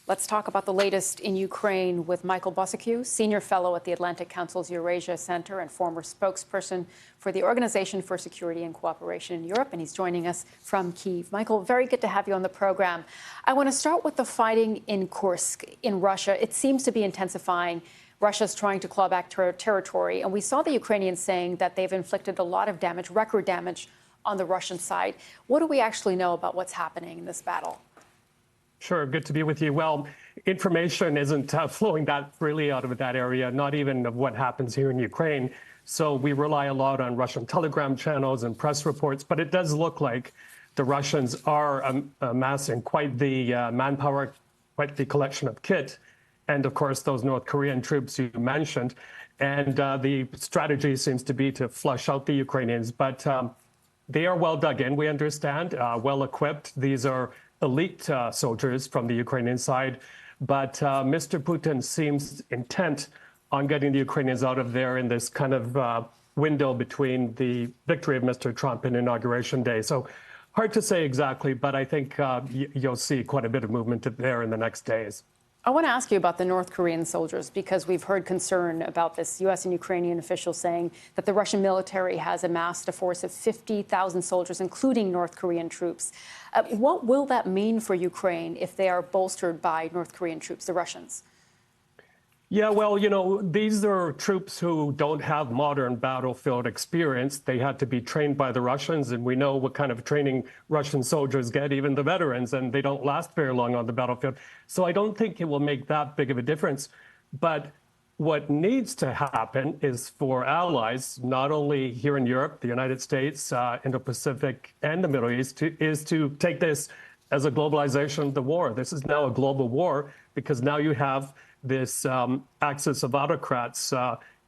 Let's talk about the latest in Ukraine with Michael Bociurkiw, Senior Fellow at the Atlantic Council's Eurasia Center and former spokesperson for the Organization for Security and Cooperation in Europe, and he's joining us from Kyiv. Michael, very good to have you on the program. I want to start with the fighting in Kursk in Russia. It seems to be intensifying. Russia's trying to claw back territory, and we saw the Ukrainians saying that they've inflicted a lot of damage, record damage, on the Russian side. What do we actually know about what's happening in this battle? Sure, good to be with you. Well, information isn't flowing that freely out of that area, not even of what happens here in Ukraine. So we rely a lot on Russian telegram channels and press reports, but it does look like the Russians are amassing quite the manpower, quite the collection of kit, and of course those North Korean troops you mentioned. And the strategy seems to be to flush out the Ukrainians, but they are well dug in, we understand, well equipped. These are elite soldiers from the Ukrainian side, but Mr. Putin seems intent on getting the Ukrainians out of there in this kind of window between the victory of Mr. Trump and Inauguration Day. So hard to say exactly, but I think you'll see quite a bit of movement there in the next days. I want to ask you about the North Korean soldiers, because we've heard concern about this. U.S. and Ukrainian officials saying that the Russian military has amassed a force of 50,000 soldiers, including North Korean troops. What will that mean for Ukraine if they are bolstered by North Korean troops, the Russians? Yeah, well, you know, these are troops who don't have modern battlefield experience. They had to be trained by the Russians, and we know what kind of training Russian soldiers get, even the veterans, and they don't last very long on the battlefield. So I don't think it will make that big of a difference. But what needs to happen is for allies, not only here in Europe, the United States, Indo-Pacific, and the Middle East, is to take this as a globalization of the war. This is now a global war because now you have this axis of autocrats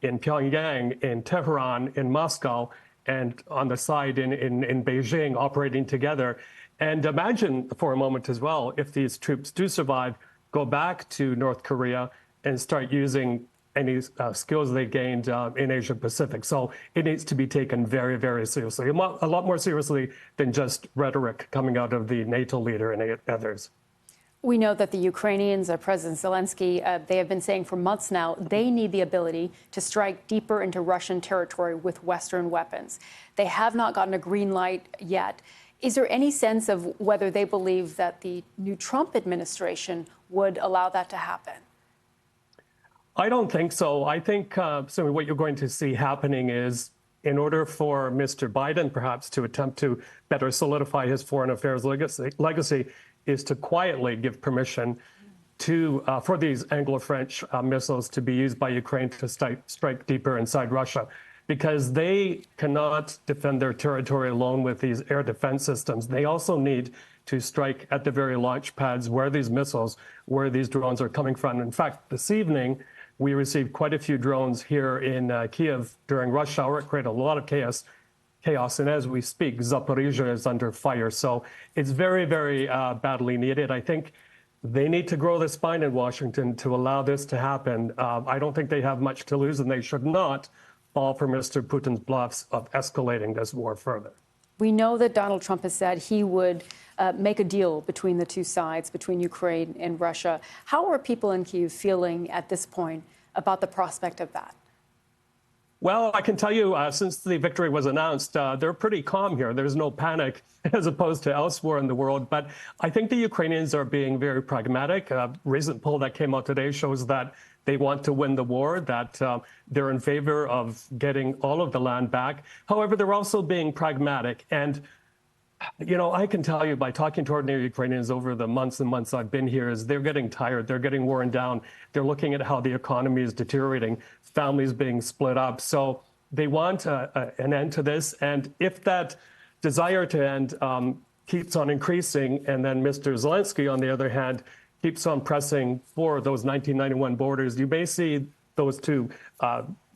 in Pyongyang, in Tehran, in Moscow, and on the side in Beijing operating together. And imagine for a moment as well, if these troops do survive, go back to North Korea and start using any skills they gained in Asia Pacific. So it needs to be taken very, very seriously, a lot more seriously than just rhetoric coming out of the NATO leader and others. We know that the Ukrainians, President Zelensky, they have been saying for months now, they need the ability to strike deeper into Russian territory with Western weapons. They have not gotten a green light yet. Is there any sense of whether they believe that the new Trump administration would allow that to happen? I don't think so. I think so what you're going to see happening is, in order for Mr. Biden perhaps to attempt to better solidify his foreign affairs legacy is to quietly give permission to for these Anglo-French missiles to be used by Ukraine to strike deeper inside Russia, because they cannot defend their territory alone with these air defense systems. They also need to strike at the very launch pads where these missiles, where these drones are coming from. In fact, this evening, we received quite a few drones here in Kyiv during rush hour. It created a lot of chaos. And as we speak, Zaporizhzhia is under fire. So it's very, very badly needed. I think they need to grow the spine in Washington to allow this to happen. I don't think they have much to lose, and they should not fall for Mr. Putin's bluffs of escalating this war further. We know that Donald Trump has said he would make a deal between the two sides, between Ukraine and Russia. How are people in Kyiv feeling at this point about the prospect of that? Well, I can tell you, since the victory was announced, they're pretty calm here. There's no panic as opposed to elsewhere in the world. But I think the Ukrainians are being very pragmatic. A recent poll that came out today shows that they want to win the war, that they're in favor of getting all of the land back. However, they're also being pragmatic. And, you know, I can tell you by talking to ordinary Ukrainians over the months and months I've been here is they're getting tired. They're getting worn down. They're looking at how the economy is deteriorating, families being split up. So they want an end to this. And if that desire to end keeps on increasing, and then Mr. Zelensky, on the other hand, keeps on pressing for those 1991 borders, you may see those two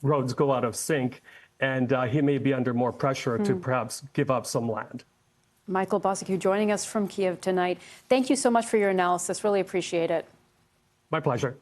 roads go out of sync, and he may be under more pressure to perhaps give up some land. Michael Bociurkiw joining us from Kyiv tonight. Thank you so much for your analysis. Really appreciate it. My pleasure.